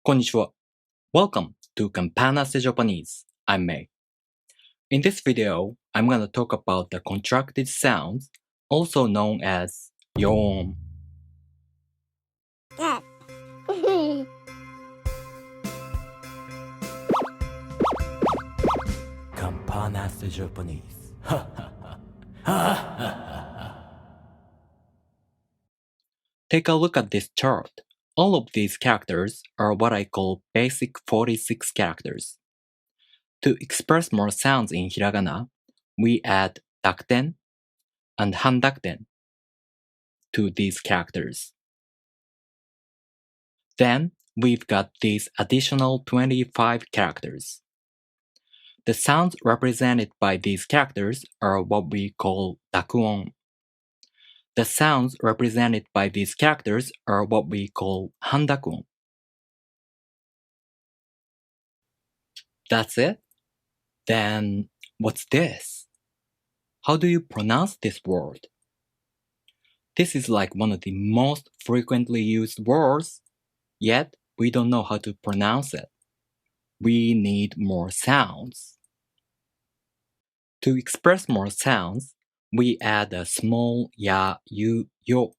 こんにちは. Welcome to Katakana Japanese. I'm Mei. In this video, I'm gonna talk about the contracted sounds, also known as Yōon. Katakana Japanese. Take a look at this chart. All of these characters are what I call basic 46 characters. To express more sounds in Hiragana, we add dakten and handakten to these characters. Then we've got these additional 25 characters. The sounds represented by these characters are what we call dakuon. The sounds represented by these characters are what we call handakuon. That's it? Then what's this? How do you pronounce this word? This is like one of the most frequently used words, yet we don't know how to pronounce it. We need more sounds. To express more sounds, we add a small ya, yu, yo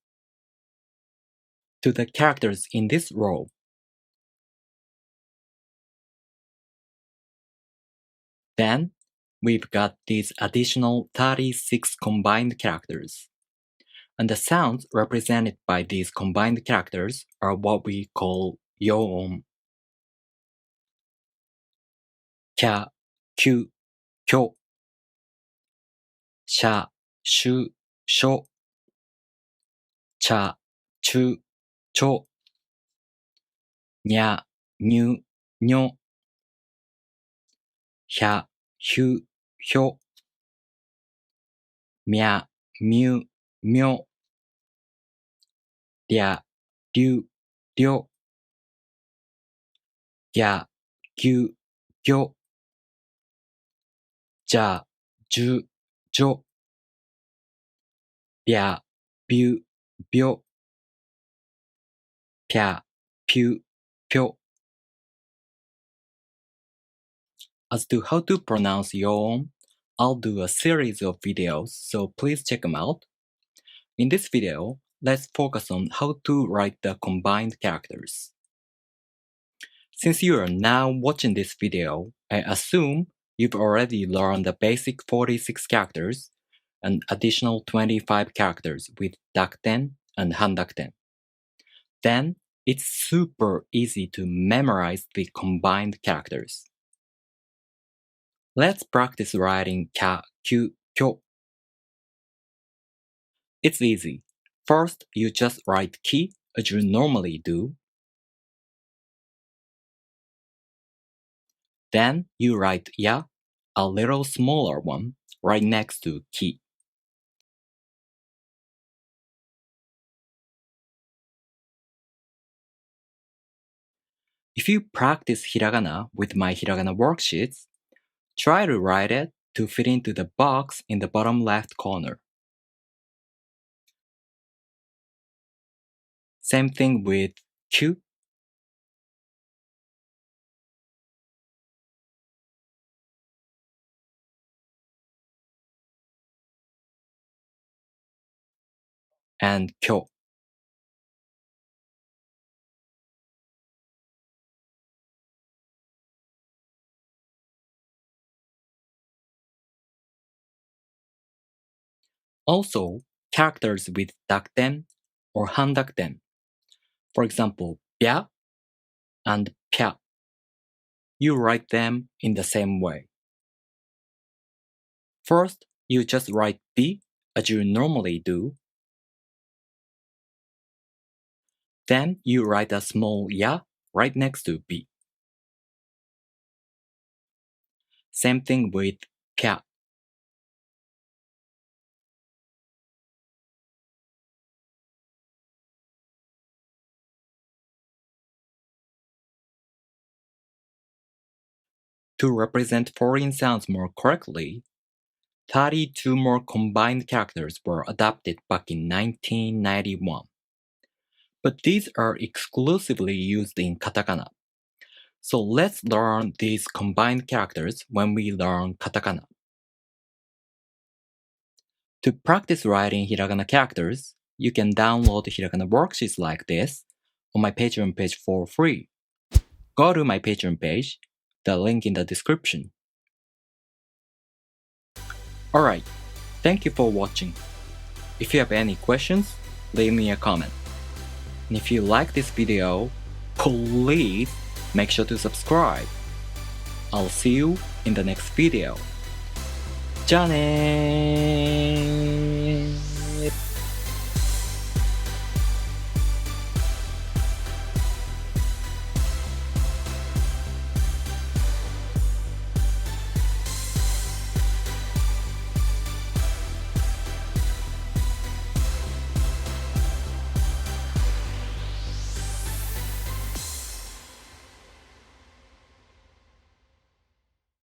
to the characters in this row. Then, we've got these additional 36 combined characters. And the sounds represented by these combined characters are what we call Yōon. Kya, kyu, kyo. Sha, shu, sho. Cha, chu, cho. Nya, nyu, nyo. Hya, hyu, hyo. Mya, myu, myo. Rya, ryu, ryo. Gya, gyu, gyo. Ja, ju, jo. Bya, byu, byo. Pya, pyu, pyo. As to how to pronounce Yōon, I'll do a series of videos, so please check them out. In this video, let's focus on how to write the combined characters. Since you are now watching this video, I assume you've already learned the basic 46 characters and additional 25 characters with dakten and handakten. Then, it's super easy to memorize the combined characters. Let's practice writing kya, kyu, kyo. It's easy. First, you just write ki as you normally do. Then you write ya, a little smaller one, right next to ki. If you practice hiragana with my hiragana worksheets, try to write it to fit into the box in the bottom left corner. Same thing with kyu. And kyo. Also, characters with dakten or handakten. For example, bya and pya. You write them in the same way. First, you just write bi as you normally do. Then you write a small ya right next to bi. Same thing with pya. To represent foreign sounds more correctly, 32 more combined characters were adopted back in 1991. But these are exclusively used in katakana, So let's learn these combined characters when we learn katakana. To practice writing hiragana characters, you can download hiragana worksheets like this on my Patreon page for free. Go to my Patreon page, the link in the description. Alright, thank you for watching. If you have any questions, leave me a comment. And if you like this video, please make sure to subscribe. I'll see you in the next video. じゃあねー。